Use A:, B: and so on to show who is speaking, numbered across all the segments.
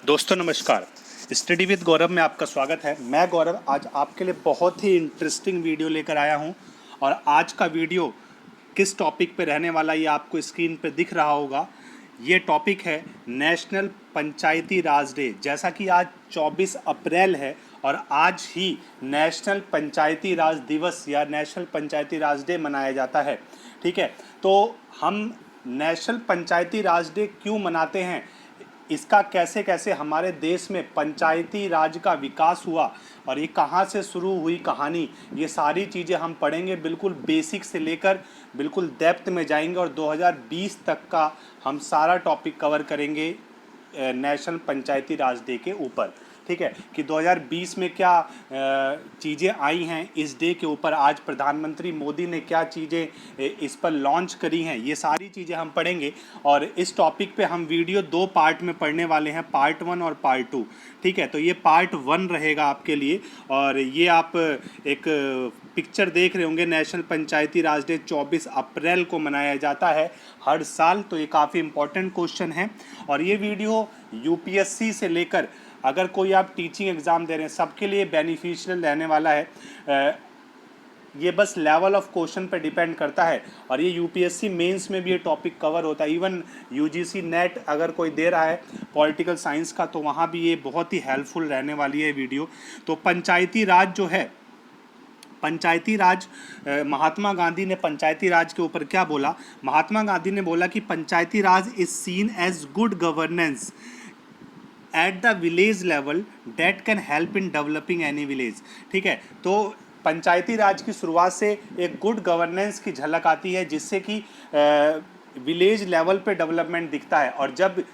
A: दोस्तों नमस्कार। Study with गौरव में आपका स्वागत है। मैं गौरव आज आपके लिए बहुत ही इंटरेस्टिंग वीडियो लेकर आया हूं और आज का वीडियो किस टॉपिक पे रहने वाला ये आपको स्क्रीन पे दिख रहा होगा। ये टॉपिक है नेशनल पंचायती राज डे। जैसा कि आज 24 अप्रैल है और आज ही नेशनल पंचायती राज दिवस या नेशनल पंचायती राज डे मनाया जाता है। ठीक है, तो हम नेशनल पंचायती राज डे क्यों मनाते हैं, इसका कैसे कैसे हमारे देश में पंचायती राज का विकास हुआ और ये कहाँ से शुरू हुई कहानी, ये सारी चीज़ें हम पढ़ेंगे। बिल्कुल बेसिक से लेकर बिल्कुल डेप्थ में जाएंगे और 2020 तक का हम सारा टॉपिक कवर करेंगे नेशनल पंचायती राज डे के ऊपर। ठीक है, कि 2020 में क्या चीज़ें आई हैं इस डे के ऊपर, आज प्रधानमंत्री मोदी ने क्या चीज़ें इस पर लॉन्च करी हैं, ये सारी चीज़ें हम पढ़ेंगे। और इस टॉपिक पे हम वीडियो 2 पार्ट में पढ़ने वाले हैं, पार्ट 1 और पार्ट 2। ठीक है, तो ये पार्ट 1 रहेगा आपके लिए। और ये आप एक पिक्चर देख रहे होंगे, नेशनल पंचायती राज डे 24 अप्रैल को मनाया जाता है हर साल। तो ये काफ़ी इम्पोर्टेंट क्वेश्चन है और ये वीडियो यूपीएससी से लेकर अगर कोई आप टीचिंग एग्ज़ाम दे रहे हैं सबके लिए बेनिफिशियल रहने वाला है। ये बस लेवल ऑफ क्वेश्चन पे डिपेंड करता है और ये यूपीएससी मेंस में भी ये टॉपिक कवर होता है। इवन यूजीसी नेट अगर कोई दे रहा है पॉलिटिकल साइंस का तो वहाँ भी ये बहुत ही हेल्पफुल रहने वाली है वीडियो। तो पंचायती राज जो है, पंचायती राज, महात्मा गांधी ने पंचायती राज के ऊपर क्या बोला। महात्मा गांधी ने बोला कि Panchayati Raj is seen as good governance at the village level that can help in developing any village. ठीक है, तो पंचायती राज की शुरुआत से एक गुड गवर्नेंस की झलक आती है जिससे कि विलेज लेवल पे डेवलपमेंट दिखता है और जब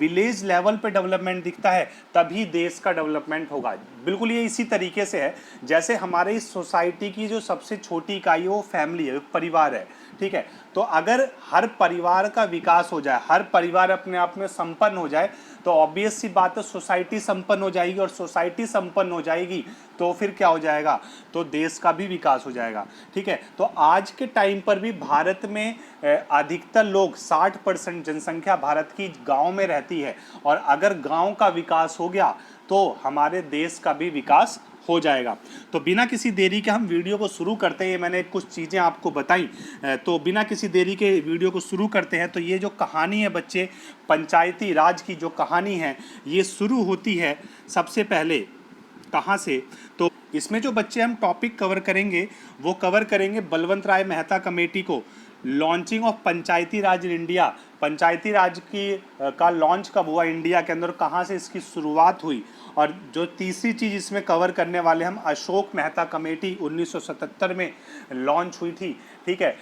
A: विलेज लेवल पे डेवलपमेंट दिखता है तभी देश का डेवलपमेंट होगा। बिल्कुल ये इसी तरीके से है जैसे हमारे इस सोसाइटी की जो सबसे छोटी इकाई है वो फैमिली है, परिवार है। ठीक है, तो अगर हर परिवार का विकास हो जाए, हर परिवार अपने आप में संपन्न हो जाए तो ऑब्वियस सी बात है सोसाइटी संपन्न हो जाएगी और सोसाइटी संपन्न हो जाएगी तो फिर क्या हो जाएगा, तो देश का भी विकास हो जाएगा। ठीक है, तो आज के टाइम पर भी भारत में अधिकतर लोग 60% जनसंख्या भारत की गांव में रहती है और अगर गांव का विकास हो गया तो हमारे देश का भी विकास हो जाएगा। तो बिना किसी देरी के हम वीडियो को शुरू करते हैं। मैंने कुछ चीज़ें आपको बताई, तो बिना किसी देरी के वीडियो को शुरू करते हैं। तो ये जो कहानी है बच्चे, पंचायती राज की जो कहानी है ये शुरू होती है सबसे पहले कहाँ से, तो इसमें जो बच्चे हम टॉपिक कवर करेंगे वो कवर करेंगे बलवंत राय मेहता कमेटी को, launching of Panchayati Raj in India. Panchayati Raj की का लॉन्च कब हुआ इंडिया के अंदर, कहाँ से इसकी शुरुआत हुई। और जो तीसरी चीज़ इसमें कवर करने वाले हम, अशोक मेहता कमेटी 1977 में लॉन्च हुई थी। ठीक है,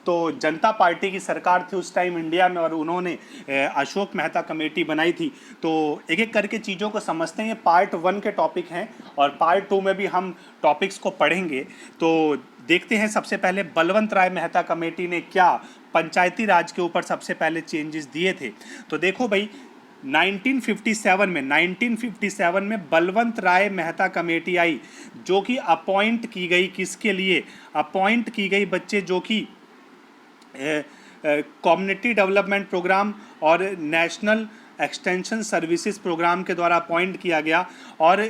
A: तो जनता पार्टी की सरकार थी उस टाइम इंडिया में और उन्होंने अशोक मेहता कमेटी बनाई थी। तो एक एक करके चीज़ों को समझते हैं। ये पार्ट 1 के टॉपिक हैं और पार्ट 2 में भी हम टॉपिक्स को पढ़ेंगे। तो देखते हैं सबसे पहले बलवंत राय मेहता कमेटी ने क्या पंचायती राज के ऊपर सबसे पहले चेंजेस दिए थे। तो देखो भाई 1957 में बलवंत राय मेहता कमेटी आई जो कि अपॉइंट की गई, किसके लिए अपॉइंट की गई बच्चे, जो कि कम्युनिटी डेवलपमेंट प्रोग्राम और नेशनल एक्सटेंशन सर्विसेज प्रोग्राम के द्वारा अपॉइंट किया गया। और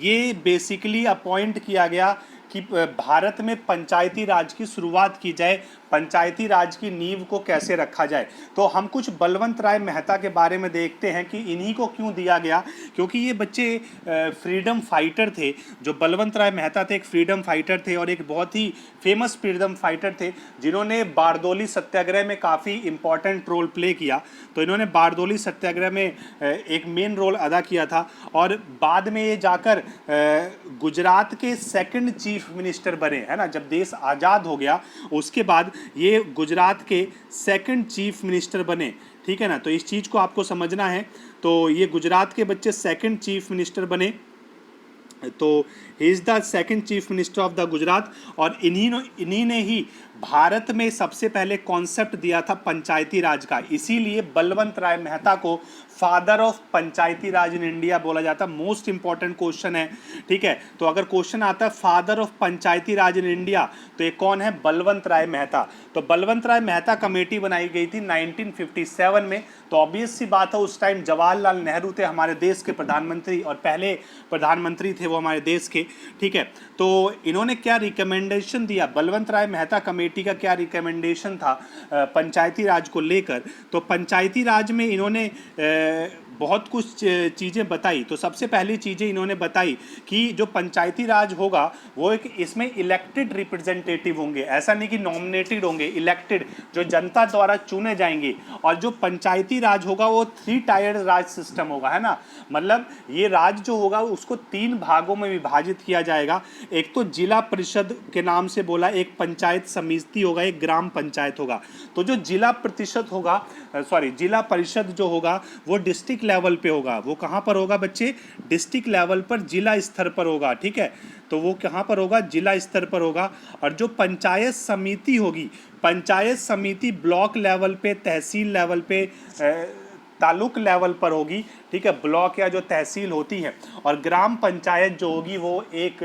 A: ये बेसिकली अपॉइंट किया गया कि भारत में पंचायती राज की शुरुआत की जाए, पंचायती राज की नींव को कैसे रखा जाए। तो हम कुछ बलवंत राय मेहता के बारे में देखते हैं कि इन्हीं को क्यों दिया गया, क्योंकि ये बच्चे फ्रीडम फाइटर थे। जो बलवंत राय मेहता थे एक फ्रीडम फाइटर थे और एक बहुत ही फेमस फ्रीडम फाइटर थे जिन्होंने बारदोली सत्याग्रह में काफ़ी इंपॉर्टेंट रोल प्ले किया। तो इन्होंने बारदोली सत्याग्रह में एक मेन रोल अदा किया था और बाद में ये जाकर गुजरात के सेकंड चीफ मिनिस्टर बने, है ना। जब देश आज़ाद हो गया उसके बाद ये गुजरात के सेकंड चीफ मिनिस्टर बने। ठीक है ना, तो इस चीज़ को आपको समझना है। तो ये गुजरात के बच्चे सेकंड चीफ मिनिस्टर बने, तो he is the second chief minister of the Gujarat. और इन्हीं ने ही भारत में सबसे पहले कॉन्सेप्ट दिया था पंचायती राज का, इसीलिए बलवंत राय मेहता को father of Panchayati Raj in India बोला जाता है। मोस्ट इंपॉर्टेंट क्वेश्चन है, ठीक है। तो अगर क्वेश्चन आता है father of Panchayati Raj in India, तो ये कौन है? बलवंत राय मेहता। तो बलवंत राय मेहता कमेटी बनाई गई थी 1957 में। तो ऑब्वियस सी बात है, उस टाइम जवाहरलाल नेहरू थे हमारे देश के प्रधानमंत्री, और पहले प्रधानमंत्री थे वो हमारे देश के, ठीक है। तो इन्होंने क्या रिकमेंडेशन दिया, बलवंत राय मेहता कमेटी का क्या रिकमेंडेशन था पंचायती राज को लेकर? तो पंचायती राज में इन्होंने बहुत कुछ चीज़ें बताई। तो सबसे पहली चीज़ें इन्होंने बताई कि जो पंचायती राज होगा वो एक, इसमें इलेक्टेड रिप्रेजेंटेटिव होंगे, ऐसा नहीं कि नॉमिनेटेड होंगे, इलेक्टेड जो जनता द्वारा चुने जाएंगे। और जो पंचायती राज होगा वो 3 टायर राज सिस्टम होगा, है ना। मतलब ये राज जो होगा उसको 3 भागों में विभाजित किया जाएगा। एक तो जिला परिषद के नाम से बोला, एक पंचायत समिति होगा, एक ग्राम पंचायत होगा। तो जो जिला परिषद जो होगा वो डिस्ट्रिक्ट लेवल पे होगा। वो कहाँ पर होगा बच्चे? डिस्ट्रिक्ट लेवल पर, जिला स्तर पर होगा, ठीक है। तो वो कहाँ पर होगा? जिला स्तर पर होगा। और जो पंचायत समिति होगी, पंचायत समिति ब्लॉक लेवल पे, तहसील लेवल पे, तालुक लेवल पर होगी, ठीक है, ब्लॉक या जो तहसील होती है। और ग्राम पंचायत जो होगी वो एक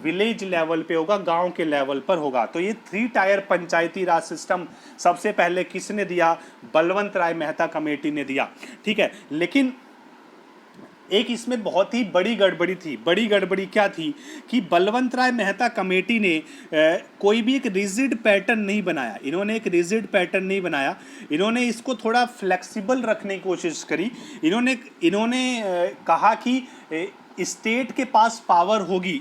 A: विलेज लेवल पे होगा, गांव के लेवल पर होगा। तो ये 3 टायर पंचायती राज सिस्टम सबसे पहले किसने दिया? बलवंत राय मेहता कमेटी ने दिया, ठीक है। लेकिन एक इसमें बहुत ही बड़ी गड़बड़ी थी। बड़ी गड़बड़ी क्या थी कि बलवंत राय मेहता कमेटी ने कोई भी एक रिजिड पैटर्न नहीं बनाया। इन्होंने एक रिजिड पैटर्न नहीं बनाया, इन्होंने इसको थोड़ा फ्लेक्सिबल रखने की कोशिश करी। इन्होंने कहा कि स्टेट के पास पावर होगी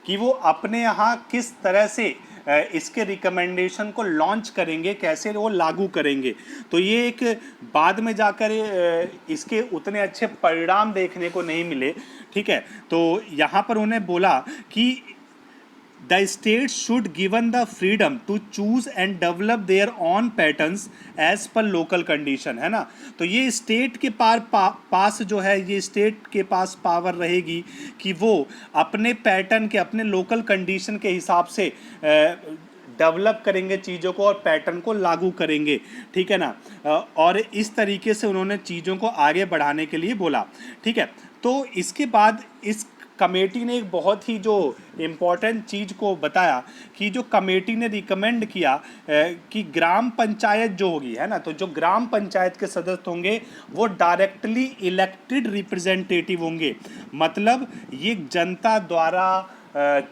A: कि वो अपने यहाँ किस तरह से इसके रिकमेंडेशन को लॉन्च करेंगे, कैसे वो लागू करेंगे। तो ये एक बाद में जाकर इसके उतने अच्छे परिणाम देखने को नहीं मिले, ठीक है। तो यहाँ पर उन्हें बोला कि the state should given the freedom to choose and develop their own patterns as per local condition, है ना। तो ये स्टेट के पास जो है, ये स्टेट के पास पावर रहेगी कि वो अपने पैटर्न के, अपने लोकल कंडीशन के हिसाब से डेवलप करेंगे चीज़ों को और पैटर्न को लागू करेंगे, ठीक है ना। और इस तरीके से उन्होंने चीज़ों को आगे बढ़ाने के लिए बोला, ठीक है। तो इसके बाद इस कमेटी ने एक बहुत ही जो इम्पोर्टेंट चीज़ को बताया कि जो कमेटी ने रिकमेंड किया कि ग्राम पंचायत जो होगी, है ना, तो जो ग्राम पंचायत के सदस्य होंगे वो डायरेक्टली इलेक्टेड रिप्रेजेंटेटिव होंगे। मतलब ये जनता द्वारा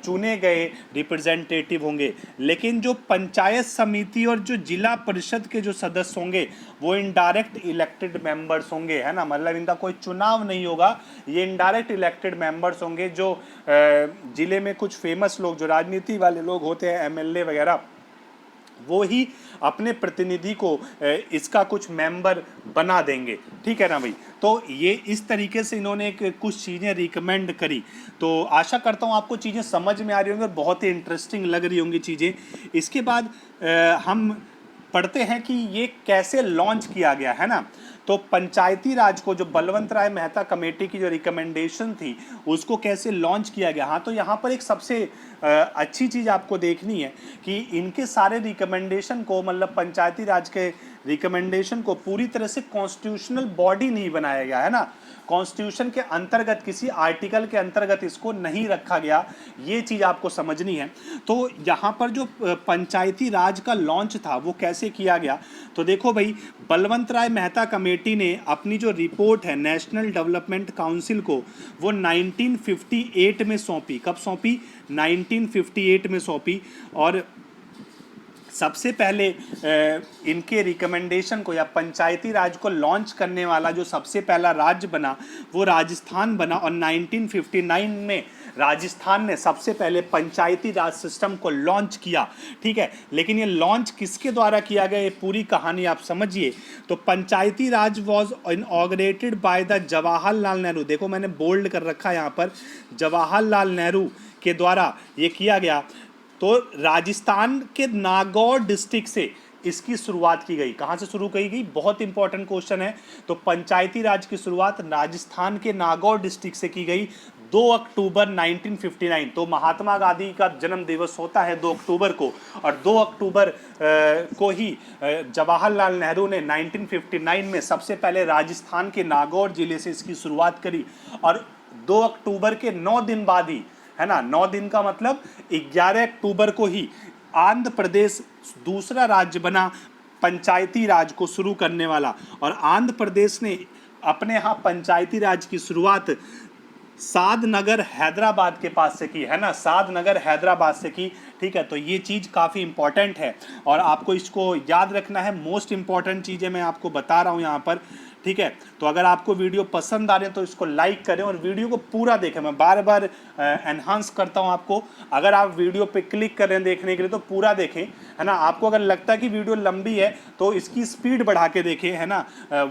A: चुने गए रिप्रेजेंटेटिव होंगे। लेकिन जो पंचायत समिति और जो जिला परिषद के जो सदस्य होंगे वो इनडायरेक्ट इलेक्टेड मेंबर्स होंगे, है ना। मतलब इनका कोई चुनाव नहीं होगा, ये इनडायरेक्ट इलेक्टेड मेंबर्स होंगे। जो जिले में कुछ फेमस लोग, जो राजनीति वाले लोग होते हैं, एमएलए वगैरह, वो ही अपने प्रतिनिधि को इसका कुछ मेंबर बना देंगे, ठीक है ना भाई। तो ये इस तरीके से इन्होंने कुछ चीज़ें रिकमेंड करी। तो आशा करता हूँ आपको चीज़ें समझ में आ रही होंगी और बहुत ही इंटरेस्टिंग लग रही होंगी चीज़ें। इसके बाद हम पढ़ते हैं कि ये कैसे लॉन्च किया गया, है ना। तो पंचायती राज को जो बलवंत राय मेहता कमेटी की जो रिकमेंडेशन थी उसको कैसे लॉन्च किया गया। हाँ, तो यहाँ पर एक सबसे अच्छी चीज़ आपको देखनी है कि इनके सारे रिकमेंडेशन को, मतलब पंचायती राज के रिकमेंडेशन को पूरी तरह से कॉन्स्टिट्यूशनल बॉडी नहीं बनाया गया, है ना। कॉन्स्टिट्यूशन के अंतर्गत, किसी आर्टिकल के अंतर्गत इसको नहीं रखा गया, ये चीज़ आपको समझनी है। तो यहाँ पर जो पंचायती राज का लॉन्च था वो कैसे किया गया, तो देखो भाई, बलवंत राय मेहता कमेटी ने अपनी जो रिपोर्ट है नेशनल डेवलपमेंट काउंसिल को वो 1958 में सौंपी। कब सौंपी? 1958 में सौंपी। और सबसे पहले इनके रिकमेंडेशन को या पंचायती राज को लॉन्च करने वाला जो सबसे पहला राज्य बना वो राजस्थान बना। और 1959 में राजस्थान ने सबसे पहले पंचायती राज सिस्टम को लॉन्च किया, ठीक है। लेकिन ये लॉन्च किसके द्वारा किया गया, ये पूरी कहानी आप समझिए। तो Panchayati Raj was inaugurated by the Jawaharlal Nehru. देखो मैंने बोल्ड कर रखा है यहाँ पर, जवाहरलाल नेहरू के द्वारा ये किया गया। तो राजस्थान के नागौर डिस्ट्रिक्ट से इसकी शुरुआत की गई। कहाँ से शुरू की गई? बहुत इंपॉर्टेंट क्वेश्चन है। तो पंचायती राज की शुरुआत राजस्थान के नागौर डिस्ट्रिक्ट से की गई 2 अक्टूबर 1959, तो महात्मा गांधी का जन्म दिवस होता है 2 अक्टूबर को, और 2 अक्टूबर को ही जवाहरलाल नेहरू ने 1959 में सबसे पहले राजस्थान के नागौर जिले से इसकी शुरुआत करी, और 2 अक्टूबर के 9 दिन बाद ही, है ना, 9 दिन का मतलब 11 अक्टूबर को ही आंध्र प्रदेश दूसरा राज्य बना पंचायती राज को शुरू करने वाला। और आंध्र प्रदेश ने अपने यहाँ पंचायती राज की शुरुआत सादनगर हैदराबाद के पास से की, है ना, सादनगर हैदराबाद से की। ठीक है, तो ये चीज़ काफ़ी इंपॉर्टेंट है और आपको इसको याद रखना है। मोस्ट इंपॉर्टेंट चीज़ें मैं आपको बता रहा हूँ यहाँ पर। ठीक है, तो अगर आपको वीडियो पसंद आ रहे हैं तो इसको लाइक करें और वीडियो को पूरा देखें। मैं बार बार एनहांस करता हूं आपको, अगर आप वीडियो पे क्लिक कर रहे हैं देखने के लिए तो पूरा देखें, है ना। आपको अगर लगता है कि वीडियो लंबी है तो इसकी स्पीड बढ़ा के देखें, है ना,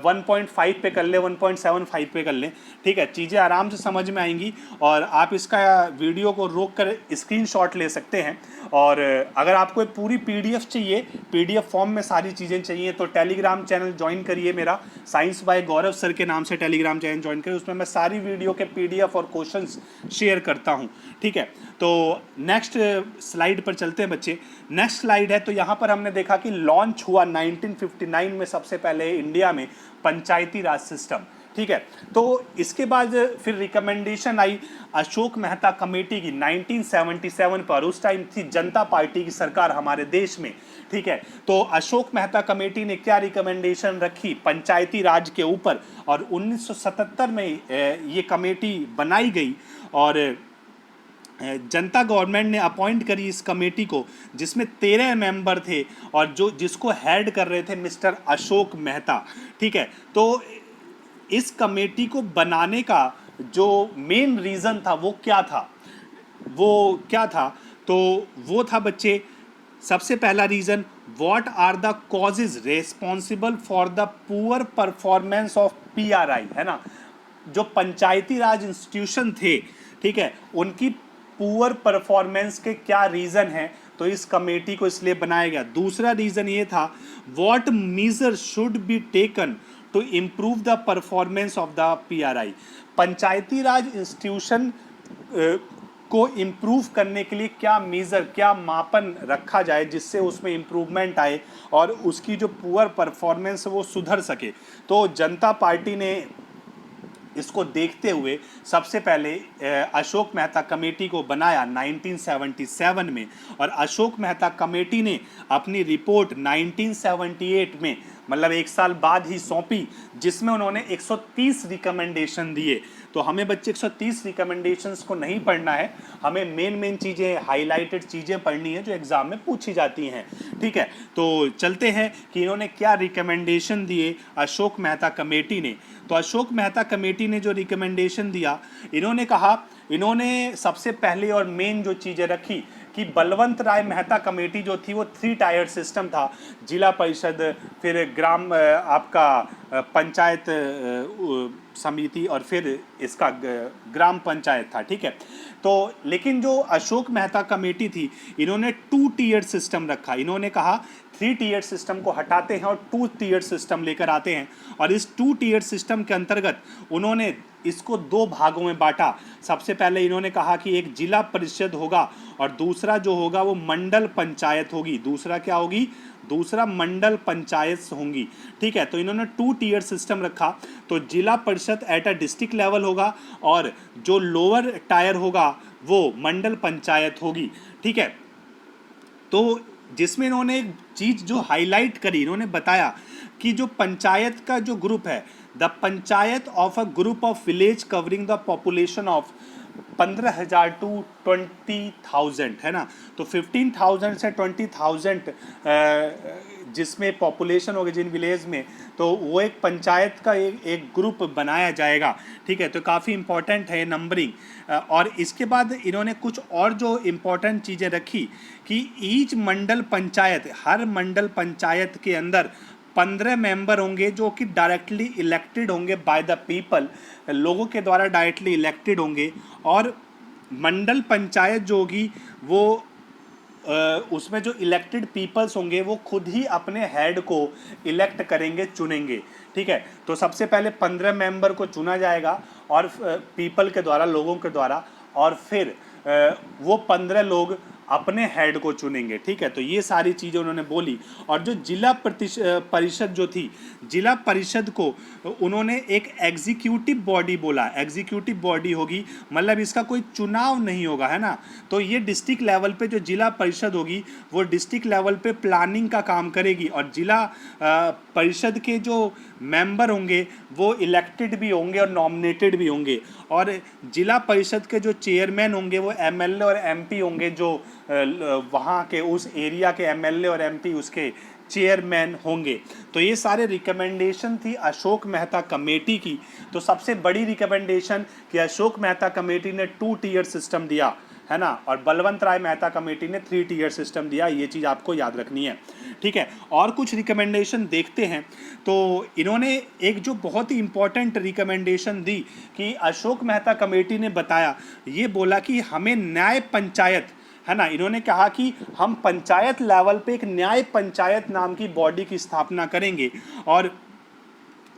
A: 1.5 पे कर ले, 1.75 पे कर लें। ठीक है, चीज़ें आराम से समझ में आएंगी और आप इसका वीडियो को रोक कर स्क्रीनशॉट ले सकते हैं। और अगर आपको पूरी PDF चाहिए, PDF फॉर्म में सारी चीज़ें चाहिए, तो टेलीग्राम चैनल ज्वाइन करिए मेरा, साइंस बाय गौरव सर के नाम से टेलीग्राम चैनल ज्वाइन करिए। उसमें मैं सारी वीडियो के PDF और क्वेश्चंस शेयर करता हूं। ठीक है, तो नेक्स्ट स्लाइड पर चलते हैं बच्चे। नेक्स्ट स्लाइड है, तो यहाँ पर हमने देखा कि लॉन्च हुआ 1959 में सबसे पहले इंडिया में पंचायती राज सिस्टम। ठीक है, तो इसके बाद फिर रिकमेंडेशन आई अशोक मेहता कमेटी की 1977 पर। उस टाइम थी जनता पार्टी की सरकार हमारे देश में। ठीक है, तो अशोक मेहता कमेटी ने क्या रिकमेंडेशन रखी पंचायती राज के ऊपर, और 1977 में ये कमेटी बनाई गई और जनता गवर्नमेंट ने अपॉइंट करी इस कमेटी को, जिसमें 13 मेंबर थे और जिसको हेड कर रहे थे मिस्टर अशोक मेहता। ठीक है, तो इस कमेटी को बनाने का जो मेन रीज़न था वो क्या था, तो वो था बच्चे, सबसे पहला reason, what are the causes responsible for the poor performance of PRI, है ना, जो पंचायती राज इंस्टीट्यूशन थे, ठीक है, उनकी पुअर परफॉर्मेंस के क्या रीज़न हैं, तो इस कमेटी को इसलिए बनाया गया। दूसरा रीज़न ये था, what major should be taken to improve the performance of the PRI, Panchayati Raj institution को इम्प्रूव करने के लिए क्या मेज़र, क्या मापन रखा जाए जिससे उसमें इम्प्रूवमेंट आए और उसकी जो पुअर परफॉर्मेंस है वो सुधर सके। तो जनता पार्टी ने इसको देखते हुए सबसे पहले अशोक मेहता कमेटी को बनाया 1977 में, और अशोक मेहता कमेटी ने अपनी रिपोर्ट 1978 में, मतलब 1 साल बाद ही सौंपी, जिसमें उन्होंने 130 रिकमेंडेशन दिए। तो हमें बच्चे 130 रिकमेंडेशंस को नहीं पढ़ना है, हमें मेन चीज़ें, हाईलाइटेड चीज़ें पढ़नी है जो एग्ज़ाम में पूछी जाती हैं। ठीक है, तो चलते हैं कि इन्होंने क्या रिकमेंडेशन दिए अशोक मेहता कमेटी ने। तो अशोक मेहता कमेटी ने जो रिकमेंडेशन दिया, इन्होंने सबसे पहले और मेन जो चीज़ें रखी कि बलवंत राय मेहता कमेटी जो थी वो 3 टायर सिस्टम था, जिला परिषद, फिर ग्राम आपका पंचायत समिति और फिर इसका ग्राम पंचायत था। ठीक है, तो लेकिन जो अशोक मेहता कमेटी थी, इन्होंने 2 टीयर सिस्टम रखा। इन्होंने कहा 3 टीयर सिस्टम को हटाते हैं और 2 टीयर सिस्टम लेकर आते हैं, और इस 2 टीयर सिस्टम के अंतर्गत उन्होंने इसको 2 भागों में बांटा। सबसे पहले इन्होंने कहा कि एक जिला परिषद होगा और दूसरा जो होगा वो मंडल पंचायत होगी। दूसरा मंडल पंचायत होंगी। ठीक है, तो इन्होंने 2 टीयर सिस्टम रखा। तो जिला परिषद एट अ डिस्ट्रिक्ट लेवल होगा और जो लोअर टायर होगा वो मंडल पंचायत होगी। ठीक है, तो जिसमें इन्होंने एक चीज़ जो हाईलाइट करी, इन्होंने बताया कि जो पंचायत का जो ग्रुप है, the panchayat of a group of village covering the population of 15,000 to 20,000, है ना, तो 15,000 से 20,000 जिसमें पॉपुलेशन होगी जिन विलेज में, तो वो एक पंचायत का एक ग्रुप बनाया जाएगा। ठीक है, तो काफ़ी इंपॉर्टेंट है नंबरिंग। और इसके बाद इन्होंने कुछ और जो इम्पोर्टेंट चीज़ें रखी कि ईच मंडल पंचायत, हर मंडल पंचायत के अंदर 15 मेंबर होंगे जो कि डायरेक्टली इलेक्टेड होंगे बाय द पीपल, लोगों के द्वारा डायरेक्टली इलेक्टेड होंगे, और मंडल पंचायत जो होगी वो उसमें जो इलेक्टेड पीपल्स होंगे वो खुद ही अपने हेड को इलेक्ट करेंगे, चुनेंगे। ठीक है। तो सबसे पहले 15 मेंबर को चुना जाएगा और पीपल के द्वारा, लोगों के द्वारा, और फिर वो 15 लोग अपने हेड को चुनेंगे, ठीक है। तो ये सारी चीज़ें उन्होंने बोली। और जो जिला परिषद जो थी, जिला परिषद को उन्होंने एक एग्जीक्यूटिव बॉडी बोला। एग्जीक्यूटिव बॉडी होगी मतलब इसका कोई चुनाव नहीं होगा, है ना। तो ये डिस्ट्रिक्ट लेवल पे जो जिला परिषद होगी वो डिस्ट्रिक्ट लेवल पे प्लानिंग का काम करेगी, और जिला परिषद के जो मेंबर होंगे वो इलेक्टेड भी होंगे और नॉमिनेटेड भी होंगे, और जिला परिषद के जो चेयरमैन होंगे वो एमएलए और एमपी होंगे, जो वहाँ के उस एरिया के एमएलए और एमपी उसके चेयरमैन होंगे। तो ये सारे रिकमेंडेशन थी अशोक मेहता कमेटी की। तो सबसे बड़ी रिकमेंडेशन कि अशोक मेहता कमेटी ने 2 टियर सिस्टम दिया, है ना, और बलवंत राय मेहता कमेटी ने 3 टियर सिस्टम दिया। ये चीज़ आपको याद रखनी है, ठीक है। और कुछ रिकमेंडेशन देखते हैं। तो इन्होंने एक जो बहुत ही इंपॉर्टेंट रिकमेंडेशन दी कि अशोक मेहता कमेटी ने बताया, ये बोला कि हमें न्याय पंचायत, है ना, इन्होंने कहा कि हम पंचायत लेवल पे एक न्याय पंचायत नाम की बॉडी की स्थापना करेंगे। और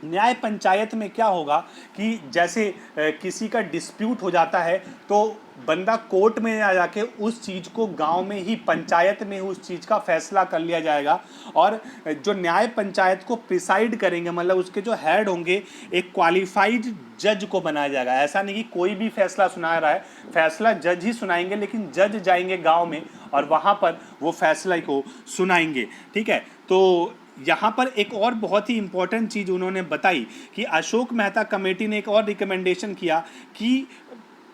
A: न्याय पंचायत में क्या होगा कि जैसे किसी का डिस्प्यूट हो जाता है तो बंदा कोर्ट में आ जाके उस चीज़ को गांव में ही, पंचायत में उस चीज़ का फैसला कर लिया जाएगा। और जो न्याय पंचायत को प्रिसाइड करेंगे, मतलब उसके जो हेड होंगे, एक क्वालिफाइड जज को बनाया जाएगा। ऐसा नहीं कि कोई भी फैसला सुना रहा है, फैसला जज ही सुनाएंगे, लेकिन जज जाएंगे गाँव में और वहाँ पर वो फैसला को सुनाएंगे, ठीक है। तो यहाँ पर एक और बहुत ही इंपॉर्टेंट चीज़ उन्होंने बताई कि अशोक मेहता कमेटी ने एक और रिकमेंडेशन किया कि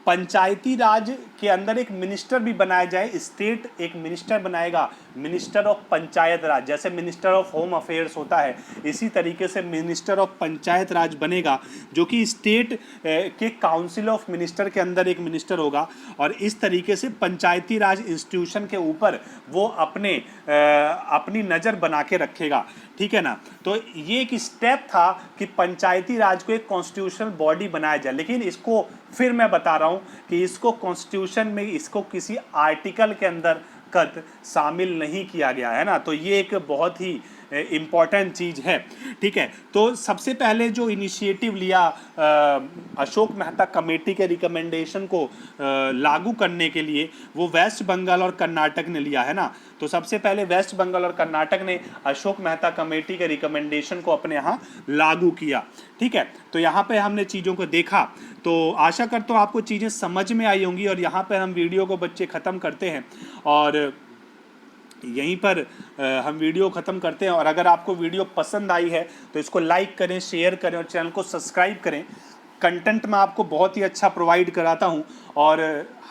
A: पंचायती राज के अंदर एक मिनिस्टर भी बनाया जाए। स्टेट एक मिनिस्टर बनाएगा, मिनिस्टर ऑफ पंचायत राज, जैसे मिनिस्टर ऑफ होम अफेयर्स होता है, इसी तरीके से मिनिस्टर ऑफ पंचायत राज बनेगा, जो कि स्टेट के काउंसिल ऑफ मिनिस्टर के अंदर एक मिनिस्टर होगा। और इस तरीके से पंचायती राज इंस्टीट्यूशन के ऊपर वो अपनी नज़र बना के रखेगा, ठीक है ना। तो ये एक स्टेप था कि पंचायती राज को एक कॉन्स्टिट्यूशनल बॉडी बनाया जाए। लेकिन इसको फिर मैं बता रहा हूँ कि इसको कॉन्स्टिट्यूशन में, इसको किसी आर्टिकल के अंदर शामिल नहीं किया गया, है ना। तो ये एक बहुत ही इम्पॉर्टेंट चीज़ है, ठीक है। तो सबसे पहले जो इनिशिएटिव लिया अशोक मेहता कमेटी के रिकमेंडेशन को लागू करने के लिए, वो वेस्ट बंगाल और कर्नाटक ने लिया, है ना। तो सबसे पहले वेस्ट बंगाल और कर्नाटक ने अशोक मेहता कमेटी के रिकमेंडेशन को अपने यहाँ लागू किया, ठीक है। तो यहाँ पे हमने चीज़ों को देखा। तो आशा करता हूँ आपको चीज़ें समझ में आई होंगी, और यहाँ पे हम वीडियो को बच्चे ख़त्म करते हैं, और यहीं पर हम वीडियो ख़त्म करते हैं। और अगर आपको वीडियो पसंद आई है तो इसको लाइक करें, शेयर करें और चैनल को सब्सक्राइब करें। कंटेंट मैं आपको बहुत ही अच्छा प्रोवाइड कराता हूं, और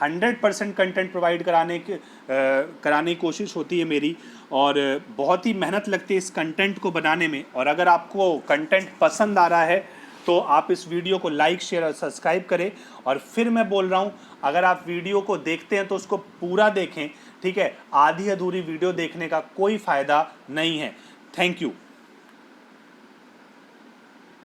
A: 100% कंटेंट प्रोवाइड कराने की कोशिश होती है मेरी, और बहुत ही मेहनत लगती है इस कंटेंट को बनाने में। और अगर आपको कंटेंट पसंद आ रहा है तो आप इस वीडियो को लाइक, शेयर और सब्सक्राइब करें। और फिर मैं बोल रहा हूं, अगर आप वीडियो को देखते हैं तो उसको पूरा देखें, ठीक है। आधी अधूरी वीडियो देखने का कोई फ़ायदा नहीं है। Thank you.